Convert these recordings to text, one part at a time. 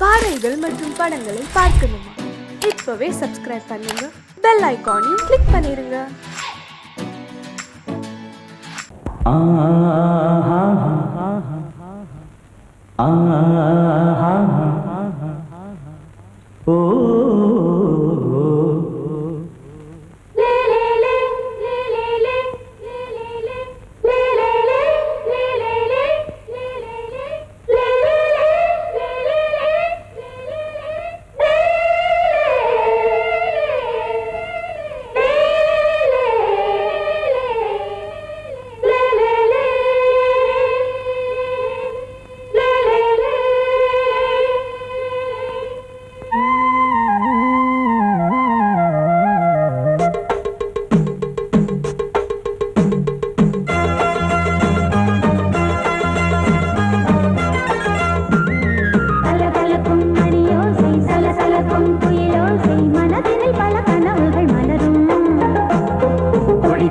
பாடல்கள் மற்றும் படங்களை பார்க்கணுமா? இப்பவே சப்ஸ்கிரைப் பண்ணுங்க, பெல் ஐகானையும் கிளிக் பண்ணிருங்க.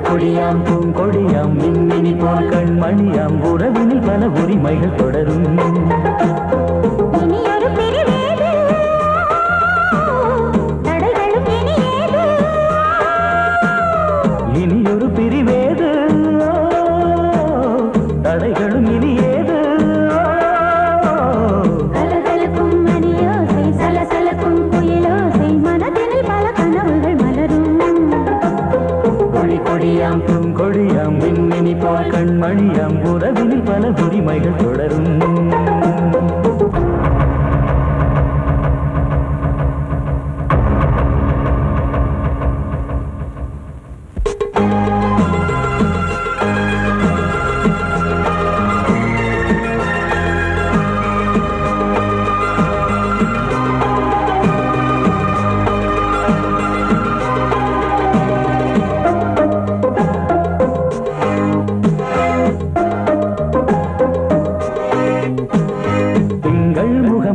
கொடியாம் பூங்கொடியாம் மின்மினி போல் கண்மணியாம் உறவினில் பல உரிமைகள் தொடரும். இனியொரு பிரிவேது தடைகளும் இனி ஏது. கலகலக்கும் மணியோசை சலசலக்கும் குயிலோசை மனதில் பல கனவுகள் மலரும். கொடியாம் பூங்கொடியாம் மின்மினி போல் கண்மணியாம் உறவினில் பல உரிமைகள் தொடரும்.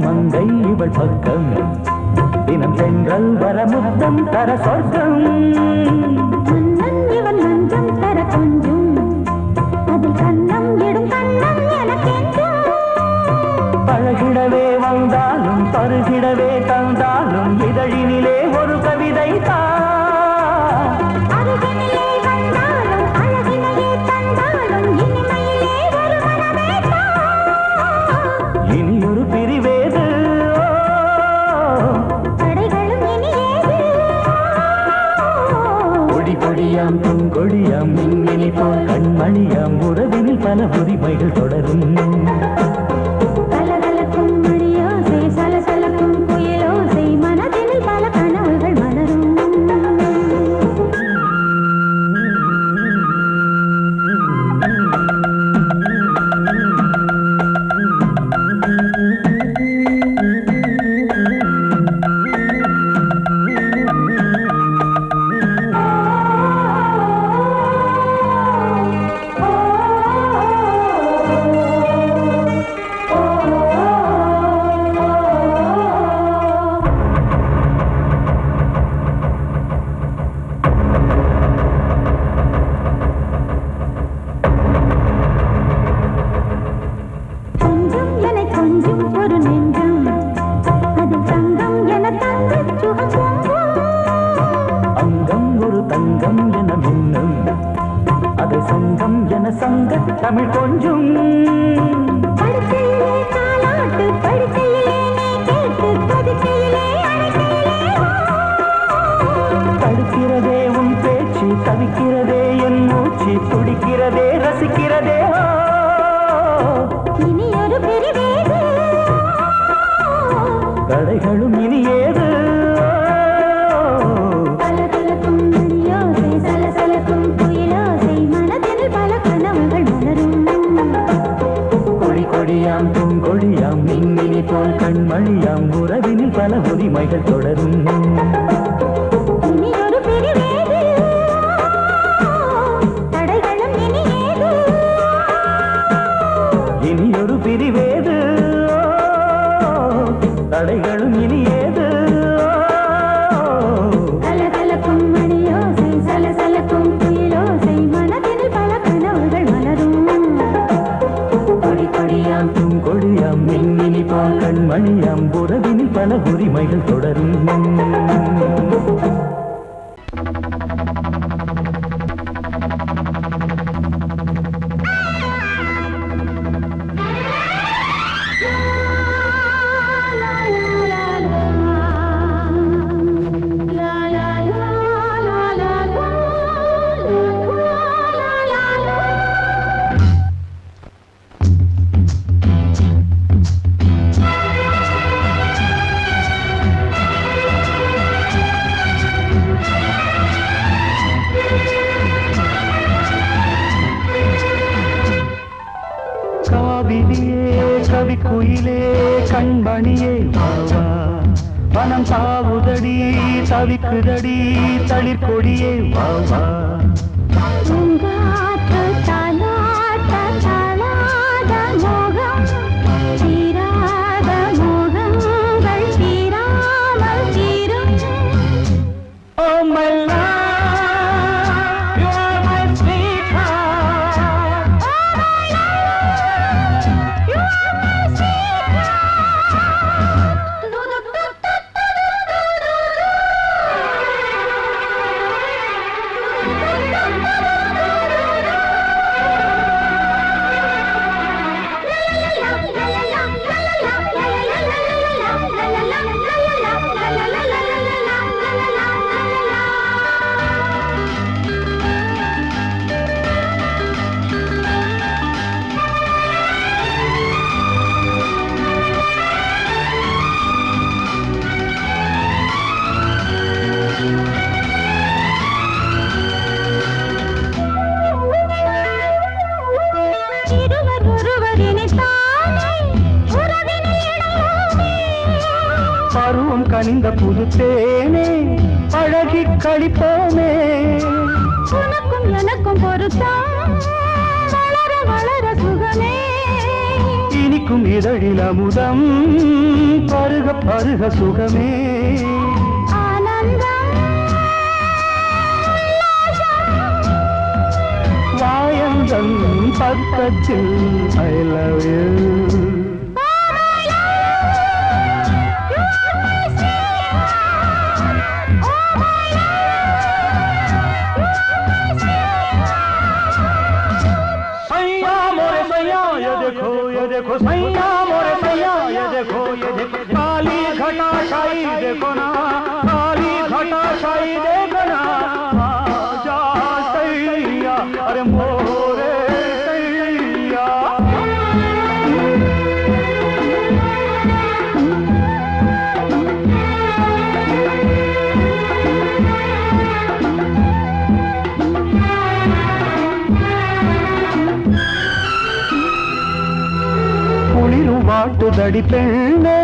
மங்கை இவள் பக்கம் தினம் சென்றல் வர முத்தம் தர சொர்க்கம். மன்னன் இவன் மஞ்சம் தர கொஞ்சம் அதில் கண்ணம் இடும் கண்ணம் எனக்கென்றும். பழகிடவே வந்தாலும் பருகிடவே தந்தாலும் இதழினிலே ஒரு கவிதை தான். அருகினிலே வந்தாலும் அழகினையே தந்தாலும் இனிமையிலே ஒரு மனமே தான். இனியொரு பிரிவேது தடைகளும் இனியேது. கொடியாம் பூங்கொடியாம் மின்மினி போல் கண்மணியாம் உறவினில் பல உரிமைகள் தொடரும். கலகலக்கும் மணியோசை சலசலக்கும் குயிலோசை மனதில் பல கனவுகள் மலரும். கொஞ்சம் ஒரு நெஞ்சம் அதில் தங்கம் என தங்க சுகம். அங்கம் ஒரு தங்கம் என மின்னும் அதை சங்கம் என சங்க தமிழ் கொஞ்சம். படுக்கையிலே தாலாட்டு படுக்கையிலே நீ கேட்டு கொதிக்கையிலே தடுக்கிறதே உன் பேச்சு தவிக்கிறதே என் மூச்சு துடிக்கிறதே ரசிக்கிறதே. இனி ஒரு பிரிவேது தடைகளும் இனி ஏது. கலகலக்கும் மணியோசை சலசலக்கும் குயிலோசை மனதில் பல கனவுகள் மலரும். கொடியாம் பூங்கொடியாம் மின்மினி போல் கண்மணியாம் உறவினில் பல உரிமைகள் தொடரும். இனி ஒரு பிரிவேது தடைகளும் இனியேது. இனியொரு பிரிவேது தடைகளும் இனி ஏது. கலகலக்கும் மணியோசை சலசலக்கும் குயிலோசை மனதில் பல கனவுகள் மலரும். கொடியாம் பூங்கொடியாம் மின்மினி போல் கண்மணியாம் உறவினில் மனதினில் பல உரிமைகள் தொடரும். கவிக்குயிலே கண்மணியே வாவா, மனம் தாவுதடி தவிக்குதடி தளிர்கொடியே வாவா. பருவம் கனிந்த புது தேனே அழகி கழிப்போமே, உனக்கும் எனக்கும் பொருத்தம் வளர வளர சுகமே, இனிக்கும் இதழில் அமுதம் பருக பருக சுகமே. வாயந்தன் பக்கத்தில் I love you. देखो सैया मोरे सैया ये देखो काली घटा छाई देखो ना, काली घटा छाई देखो ना, जा सैया अरे मोरे सैया. வாட்டுதடி பெண்ணே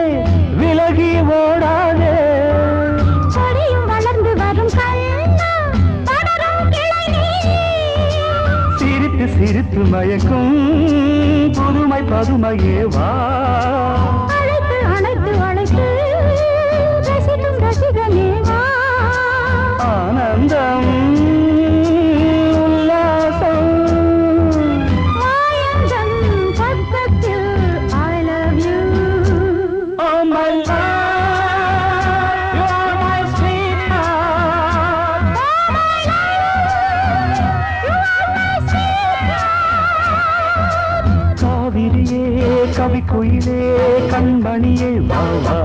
விலகி ஓடாதே, செடியும் வளர்ந்து வரும் கண்ணா படரும் கிளை, சிரித்து சிரித்து மயக்கும் புதுமை பதுமையே வா, அழைத்து அழைத்து அழைத்து ரசிக்கும் ரசிகனே வா, ஆனந்தம் உல்லாசம் வாயந்தன் பக்கத்தில் I love you. Oh my love, you are my sweetheart. Oh my love, you are my sweetheart. காவிரியே கவிக்குயிலே கண்மணியே வாவா,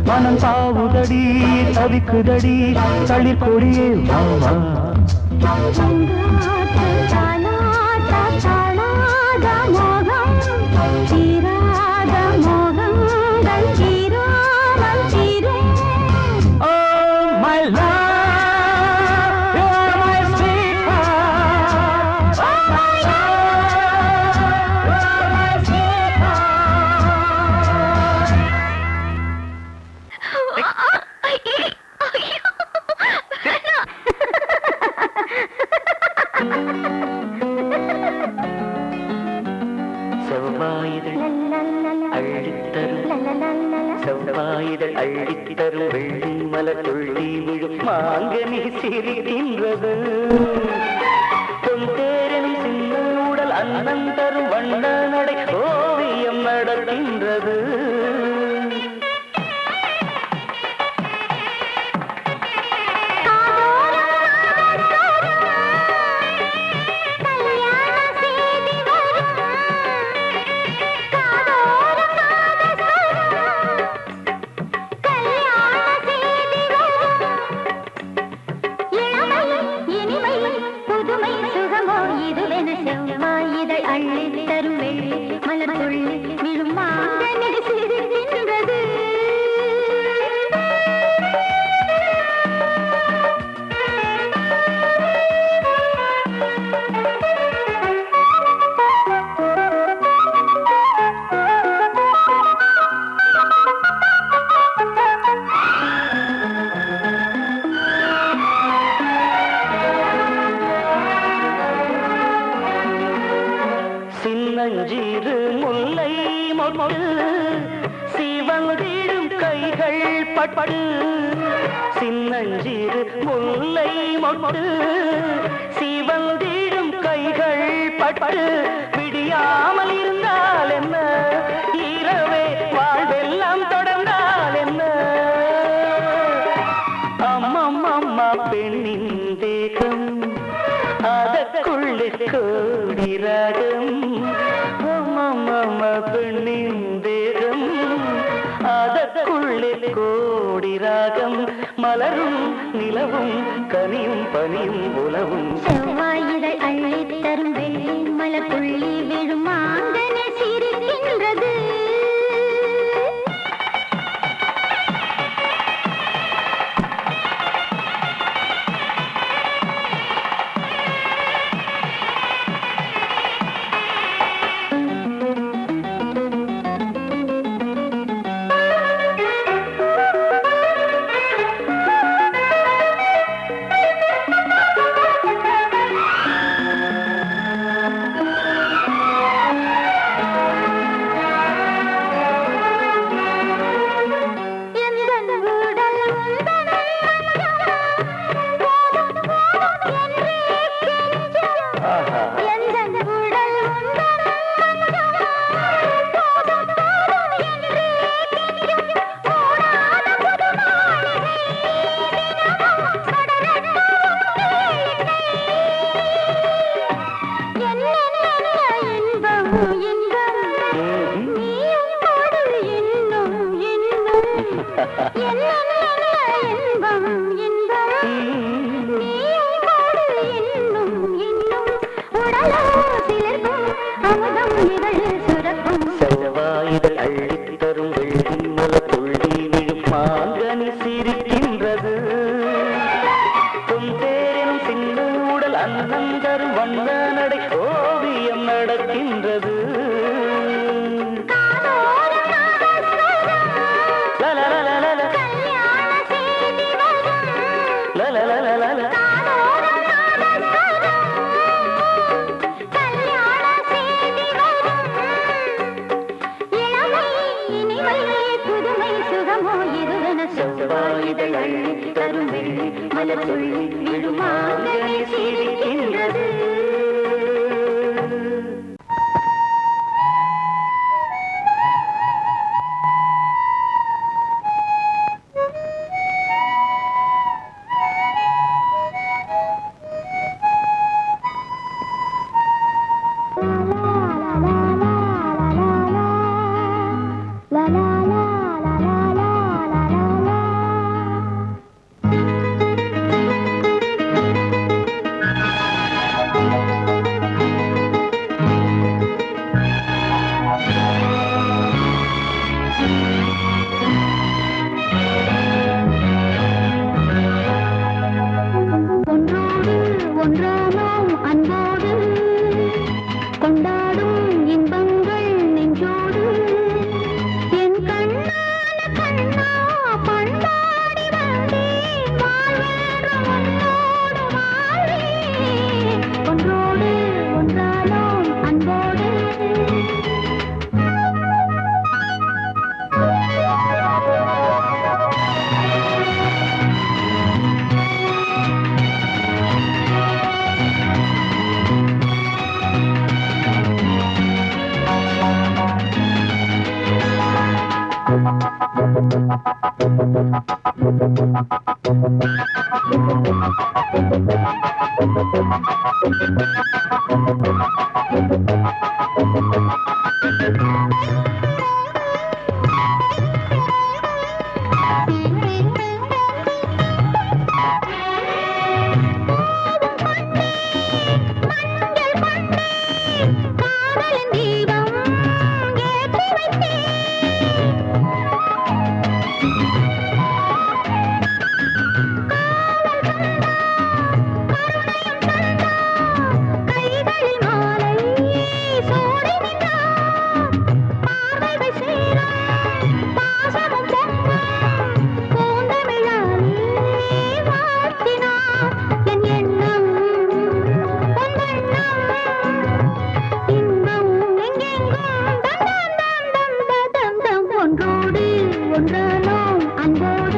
மனம் தாவுதடி தவிக்குதடி தளிர்கொடியே வாவா. செவ்வாயிதழ் அள்ளித்தரும் வெள்ளி மலர் துள்ளி விழும் மாங்கனி சிரிக்கின்றது, பொன்தேரனின் சின்ன உடல் அன்னம் தரும் வண்ண நடை ஓவியம் நடக்கின்றது. பட்டு சின்னஞ்சிறு முல்லை மொட்டு சிவந்திடும் கைகள் பட்டு விடியாமல் இருந்தால் என்ன இரவே வாழ்வெல்லாம் தொடர்ந்தால் என்ன அம்மம்மா பெண்ணின் தேகம் அதற்குள்ளே கோடி ராகம் அம்மம்மா பெண்ணின் தேகம் அதற்குள்ளே கோடி ராகம் மலரும் நிலவும் கனியும் பனியும் உலவும் செவ்வாயிலை அள்ளித் தரும் வெள்ளி மலர்த்துள்ளி விழும் மாங்கனி சிரிக்கின்றது செவ்வாயிலை அள்ளித் தரும் வெள்ளி மலர்த்துள்ளி விழும் மாங்கனி சிரிக்கின்றது பொந்தேரின் சின்ன உடல் அன்னம் தரும் வண்ண நடை ஓவியம் நடக்கின்றது செவ்வாயிலை அள்ளித் தரும் வெள்ளி மலர்த்துள்ளி விழும் மாங்கனி சிரிக்கின்றது ஒன்றோடு ஒன்றானோம் அன்போடு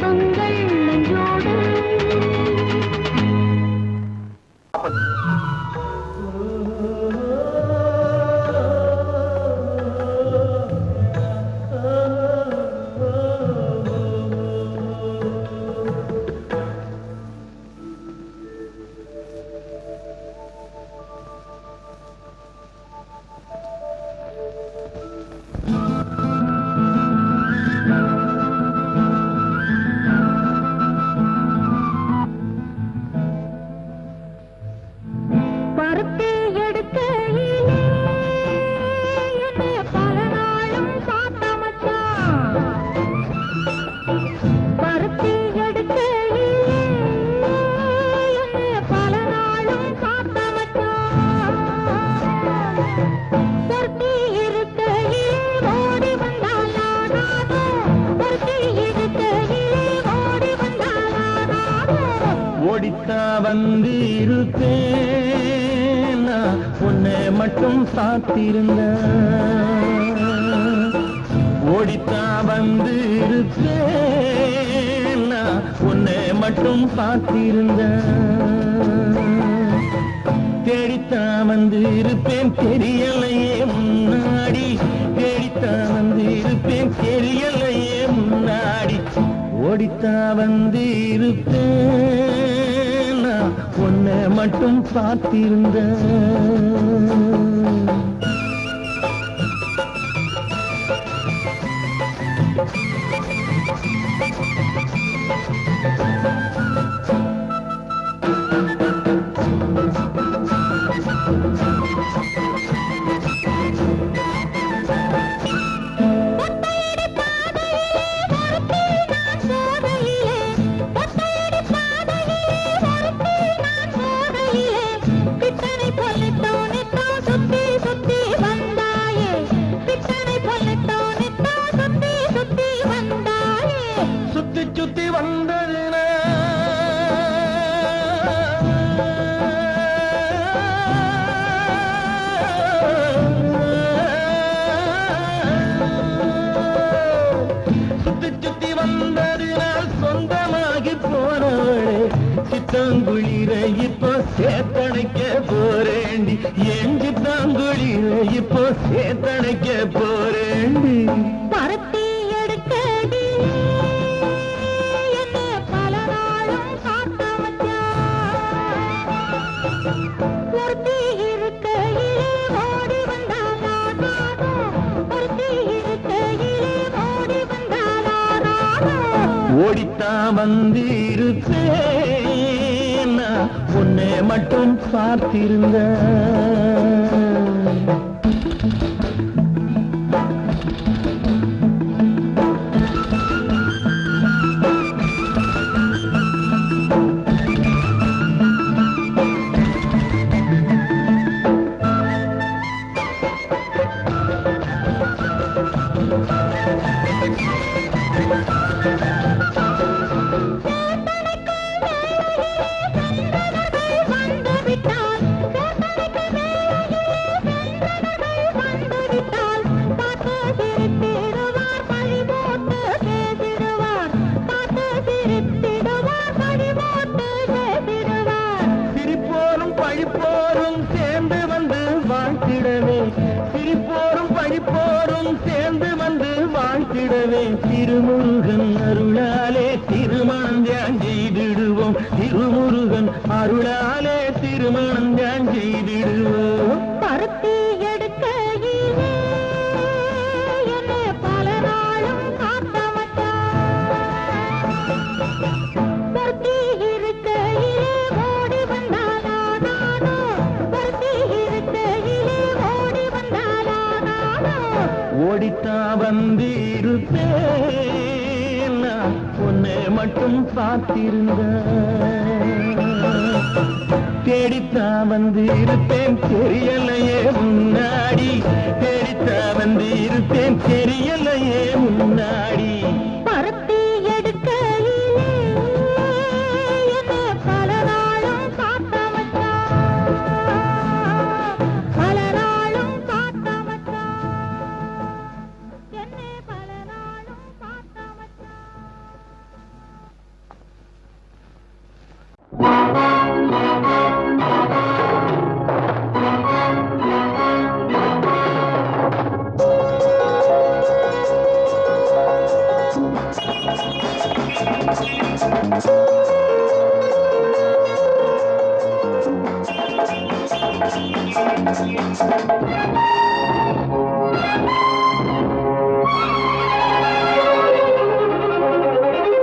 துன்பங்கள் நெஞ்சோடு பருத்தி எடுக்கையிலே என்னை பல நாளும் பார்த்த மச்சான். பருத்தி எடுக்கையிலே என்னை பல நாளும் பார்த்த மச்சான். பொருத்தி இருக்கையிலே ஓடி வந்தாளா நானோ, பொருத்தி இருக்கையிலே ஓடி வந்தாளா நானோ. ஓடித்தா வந்து இருப்பேன் நான் உன்னை மட்டும் சாத்திருந்த. ஓடித்தா வந்து இருப்பேன் நான் உன்னை மட்டும் சாத்திருந்த. தேடித்தா வந்து இருப்பேன் தெரியலையே முன்னாடி. தேடித்தா வந்து இருப்பேன் தெரியலையே முன்னாடி. ஓடித்தா வந்து இருப்பேன் நான் உன்னை மட்டும் பார்த்திருந்த. ஒத்தையடி பாதையிலே ஒருத்தி நான் போகையிலே, ஒத்தையடி பாதையிலே ஒருத்தி நான் போகையிலே, பித்தனை பொல்லிட்டோனிட்டோ சுத்தி சுத்தி வந்தாயே, பித்தனை பொல்லிட்டோனிட்டோ சுத்தி சுத்தி வந்தாயே. சுத்தி சுத்தி வந்தது சுத்தி சுத்தி வந்தது நான் சொந்தமாகி போனவளே. சித்தாங்குளிர இப்போ சேத்தணைக்க போறேண்டி. என் சித்தாங்குளிர இப்போ சேத்தணைக்க போறேண்டி. பருத்தி எடுக்கடி என்னை பல நாளும் காத்த மச்சான். பொருத்தி இருக்கையிலே ஓடி வந்தாளா நானோ, பொருத்தி இருக்கையிலே ஓடி வந்தாளா நானோ. ஓடித்தா வந்து இருப்பேன் நான் உன்னை மட்டும் பார்த்திருந்த. சிரிப்போரும் பழிப்போரும் சேர்ந்து வந்து வாழ்த்திடவே. சிரிப்போரும் பழிப்போரும் சேர்ந்து வந்து வாழ்த்திடவே. திருமுருகன் அருளாலே திருமணம் தியான் செய்திடுவோம். திருமுருகன் அருளாலே திருமணம் தியான் செய்திடுவோம். பருத்தி எடுக்கையிலே என்னை பல நாளும் காத்த மச்சான். பருத்தி இருக்கையிலே ஓடி வந்தாளா நானோ, பருத்தி இருக்கையிலே ஓடி வந்தாளா நானோ. ஓடித்தா வந்து இருப்பேன் நான் உன்னை மட்டும் பார்த்திருந்த. தேடித்தா வந்து இருப்பேன் தெரியலையே முன்னாடி. தேடித்தா வந்து இருப்பேன் தெரியலையே முன்னாடி. பருத்தி எடுக்கையிலே என்னை பல நாளும் காத்த மச்சான். பல நாளும் காத்த மச்சான். என்னை பல நாளும் காத்த மச்சான்.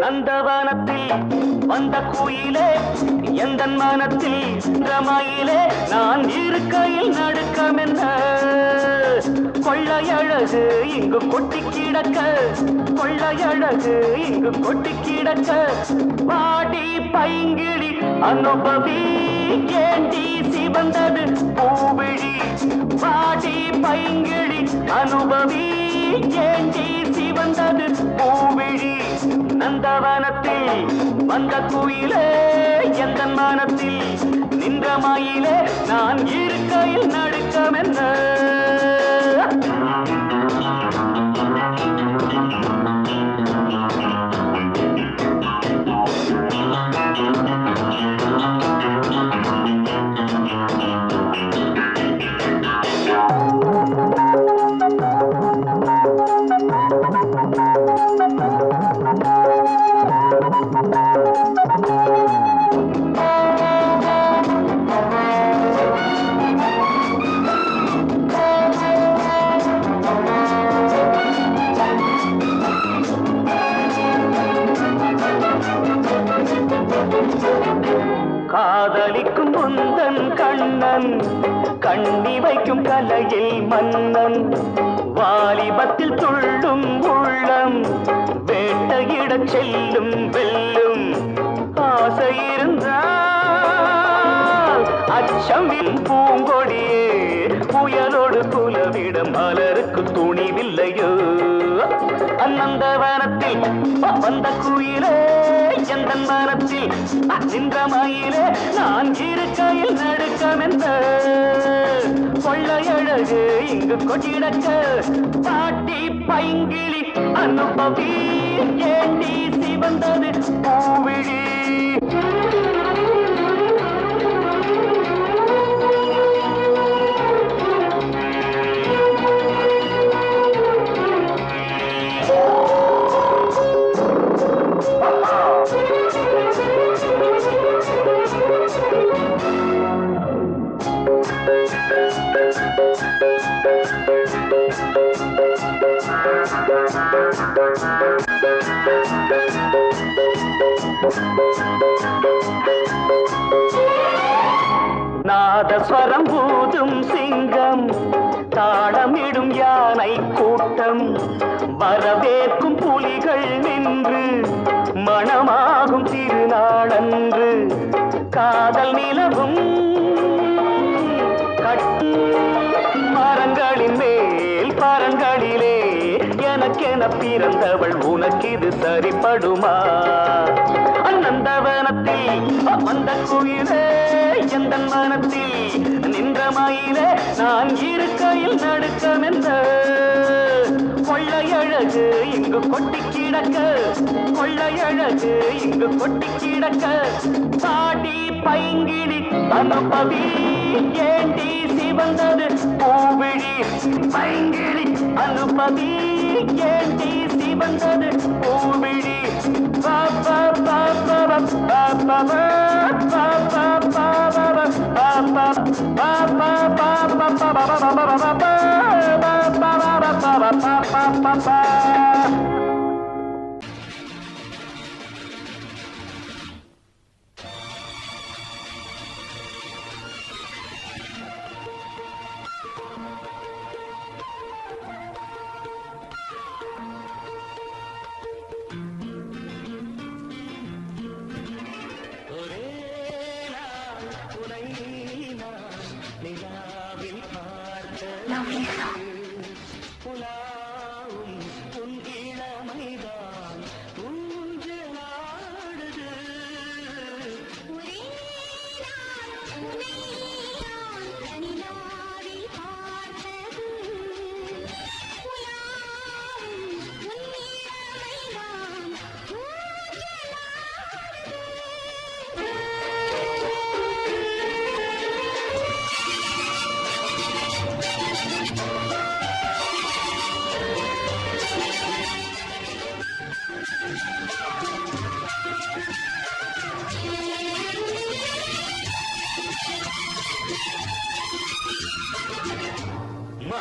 நந்தவனத்தில் வந்த குயிலே எந்த மனத்தில் ரமாயிலே நான் இருக்கையில் நடுக்கம் என்ன கொள்ளையழகு இங்கு கொட்டி கிடக்க கொள்ளையழகு இங்கு கொட்டி கிடக்க பாடி பைங்கிழி அனுபவி ஏண்டி சிவந்தது பூவிழி பாடி பைங்கிழி அனுபவி ஏண்டி சிவந்தது பூவிழி நந்தவனத்தில் வந்த குயிலே எந்த மனத்தில் நின்ற மயிலே நான் இருக்கையில் நடுக்கம் என்ன காதலிக்கும் முந்தன் கண்ணன் கண்ணி வைக்கும் கலையில் மன்னன் வாலிபத்தில் துள்ளும் உள்ளம் வேட்டையிடச் செல்லும் வெல்லும் ஆசை இருந்தால் அச்சமின் பூங்கொடியே புயலோடு குலவிடம் மலருக்கு துணிவில்லையோ அநந்தவனத்தில் வந்த குயிலே எந்த மனத்தில் நின்ற மயிலே நான் இருக்கையில் நடுக்கம் என்ற கொள்ளையழகு இங்கு கொட்டிடக்க பாட்டி பைங்கிழி அனுபவி ஏண்டி சிவந்தது பூவிழி நாதஸ்வரம் ஊதும் சிங்கம் தாளமிடும் யானை கூட்டம் வரவேற்கும் புலிகள் நின்று மணமாகும் திருநாளன்று காதல் நிலவும் மரங்களின் மேல் பரங்களிலே எனக்கென பிறந்தவள் உனக்கிது சரிப்படுமா அநந்தவனத்தில் வந்த குயிலே எந்த மனத்தில் நின்ற மயிலே நான் இருக்கையில் நடுக்கம் என்ற கொள்ளையழகு இங்கு கொட்டி கிடக்க கொள்ளையழகு இங்கு கொட்டி கிடக்க பாடி பைங்கிழி அனுபவி ஏண்டி சிவந்தது பூவிழி பைங்கிழி அனுபவி ஏண்டி சிவந்தது பூவிழி பாப்பா பாப்பா பாப்பா பாப்பா பாப்பா புலாவும் உன் இள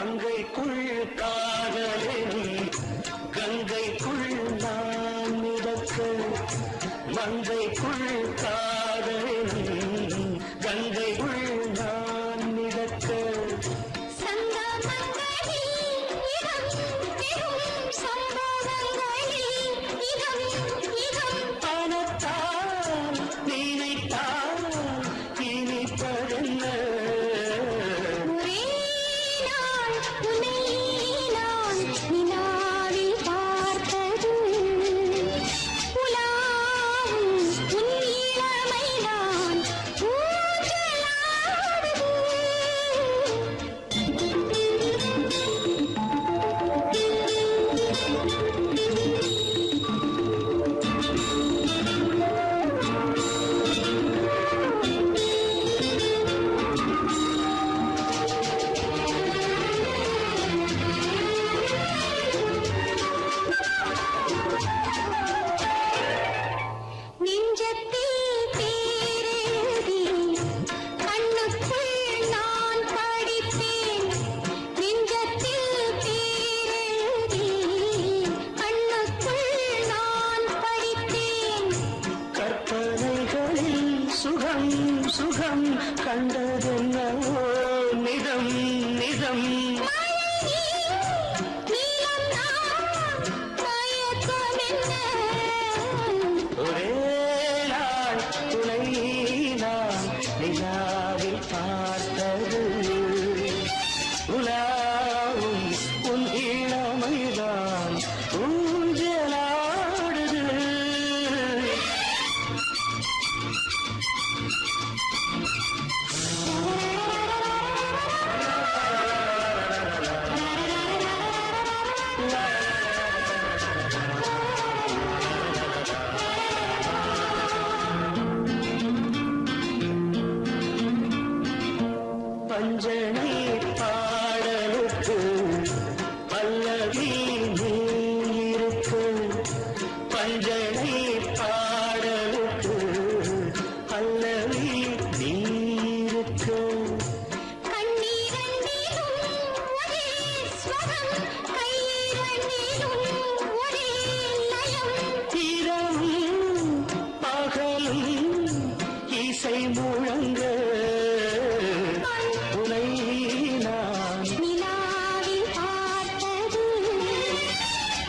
மங்கைக்குள் காதலின் கங்கைக்குள் நான் மிதக்க மங்கைக்குள் காதலின் கங்கைக்குள் நான் மிதக்க பணத்தால் நினைத்தால் இனிப்பதென்ன சுகம் சுகம் கண்டதென்னவோ நிதம் நிதம் ஒரே நாள் துணை நான் நிலாவில் பார்த்தது உலாவும் உன் இளமைதான் ஊஞ்சலாடுது பஞ்சனை பாடலுக்கு பல்லவி நீ இருக்கு பஞ்சனை பாடலுக்கு பல்லவி நீ இருக்கு இரவும் பகலும் இசை முழங்க உனை நான்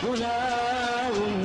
உலாவும்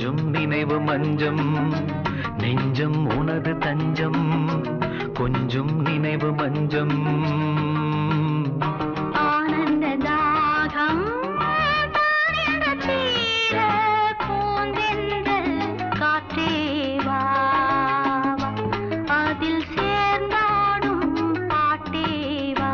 கொஞ்சம் நினைவு மஞ்சம் நெஞ்சம் உனது தஞ்சம் கொஞ்சம் நினைவு மஞ்சம் ஆனந்த தாகம் தீர பூந்தென்றல் காற்றே வா அதில் சேர்ந்தாடும் பாட்டே வா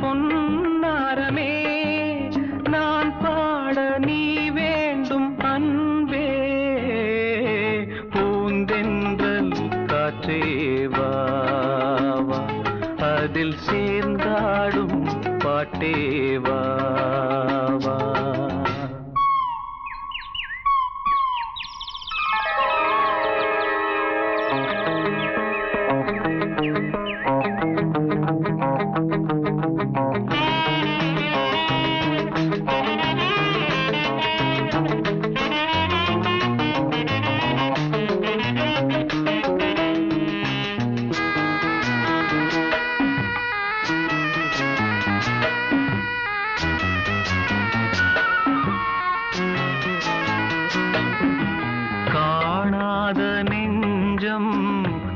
பொன்னாரமே நான் பாட நீ வேண்டும் அன்பே பூந்தென்றல் காற்றே வா அதில் சேர்ந்தாடும் பாட்டே வா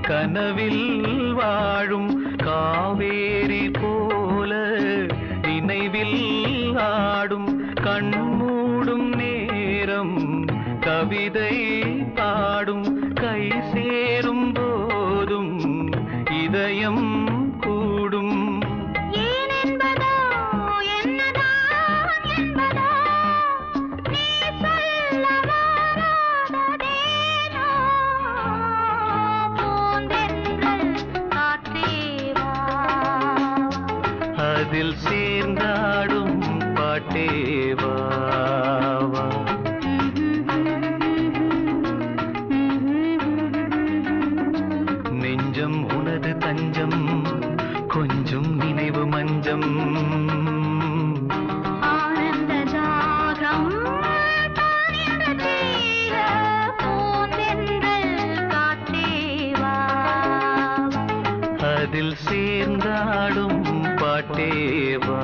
கனவில் வாழும் காவேரி போல நினைவில் ஆடும் கண்மூடும் நேரம் கவிதை பாடும் கை சேரும் போதும் இதயம் கூடும் அதில் சேர்ந்தாடும் பாட்டே வா நெஞ்சம் உனது தஞ்சம் கொஞ்சம் நினைவு மஞ்சம் ஆனந்த தாகம் தீர பூந்தென்றல் காற்றே வா அதில் சேர்ந்தாடும் பாட்டே வா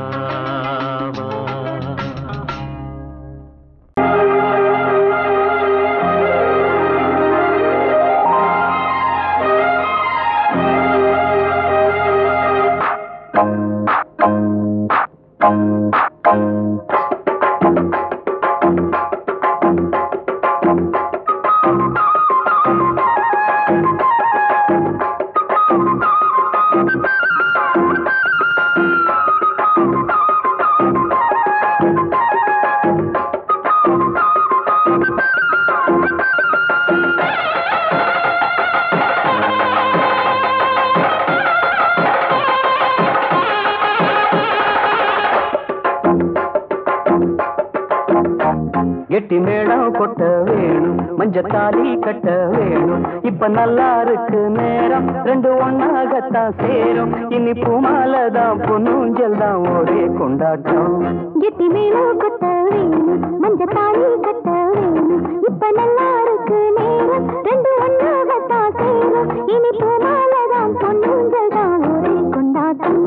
கெட்டி மேளம் கொட்ட வேணும் மஞ்சத்தாலி கட்ட வேணும் இப்ப நல்லா இருக்கு நேரம் ரெண்டு ஒன்னாகத்தான் சேரும் இனி பூமாலதான் பொன்னூஞ்சல் தான் ஒரே கொண்டாட்டம் கெட்டி மேளம் கொட்ட வேணும் மஞ்சத்தாலி கட்ட வேணும் இப்ப நல்லா இருக்கு நேரம் ரெண்டு ஒன்னாகத்தான் சேரும் இனி பூமாலதான் பொன்னூஞ்சல் தான் ஒரே கொண்டாட்டம்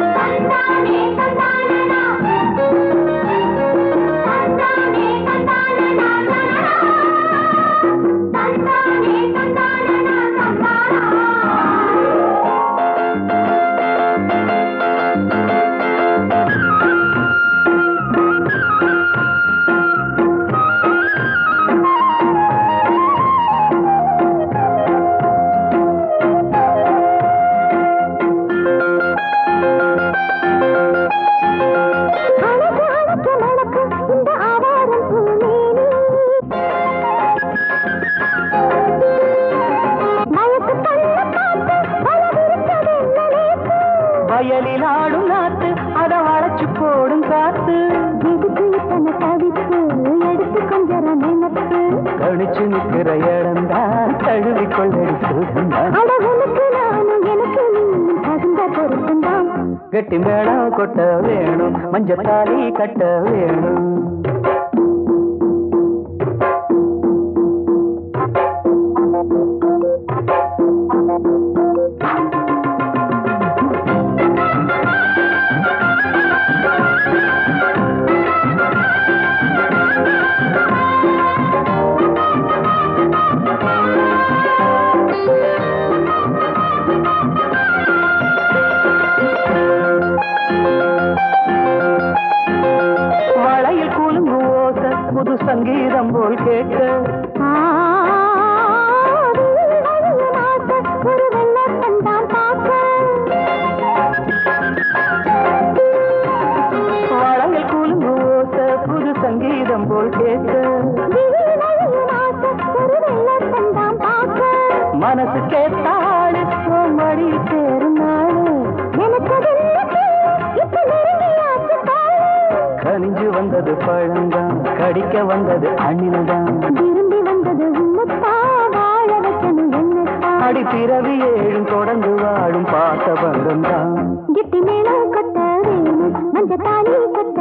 Tandane, காத்து எதுக்கு இத்தனை தவிப்பு எடுத்து கொஞ்சம் நினைப்பு கழிச்சு நிற்கிற இடம்தான் தழுவி கொள்ளடி சுகந்தான் அழகுனுக்கு நானும் எனக்கு நீ தகுந்த பொருத்தந்தான் கெட்டி மேளம் கொட்ட வேணும் மஞ்சத்தாலி கட்ட வேணும் வளையில் கூலுங்கு ஓச புது சங்கீதம் போல் கேட்க ஒரு வெள்ளத்தந்தான் பார்க்க வளையில் கூலுங்கு ஓச புது சங்கீதம் போல் கேட்க ஒரு வெள்ளத்தந்தான் பார்க்க மனசு கேட்டாள் மடி சேரும் நாள் எனக்கு இப்ப நெருங்கியாச்சு பாரு கனிஞ்சு வந்தது பழந்தான் கடிக்க வந்தது அணில்தான் விரும்பி வந்தது உன்னத்தான் வாழ வைக்கணும் என்னத்தான் அடி பிறவி ஏழும் தொடர்ந்து வாழும் பாசபந்தம் தான் கெட்டி மேளம் கட்ட வேணும் மஞ்ச தாலி கட்ட